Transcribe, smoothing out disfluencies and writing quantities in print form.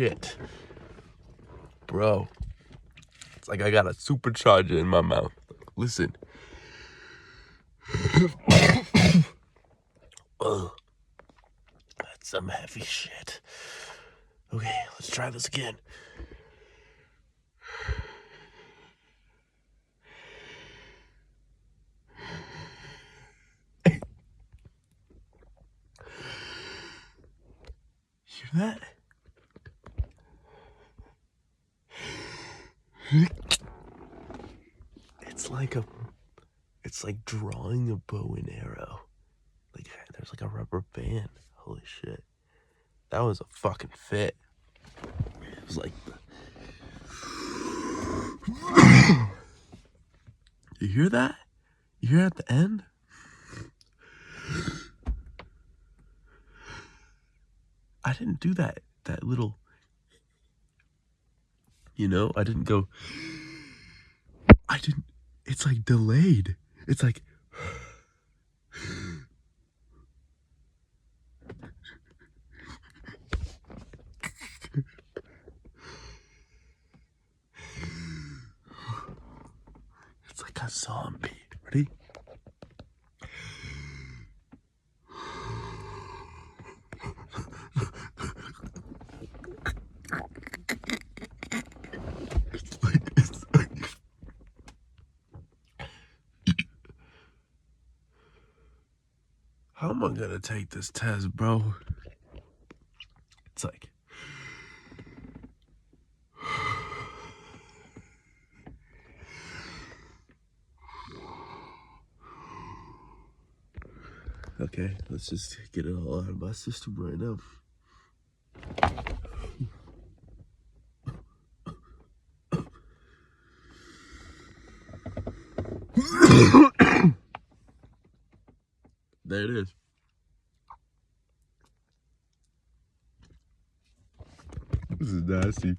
shit. Bro. It's like I got a supercharger in my mouth. Listen. Ugh. That's some heavy shit. Okay, let's try this again. Hear that? It's like drawing a bow and arrow. Like there's like a rubber band. Holy shit. That was a fucking fit. It was like You hear that? You hear it at the end? I didn't do that little, I didn't go, it's like delayed. It's like, it's like a zombie. Ready? How am I gonna take this test, bro? It's like, okay, let's just get it all out of my system right now. There it is. This is nasty.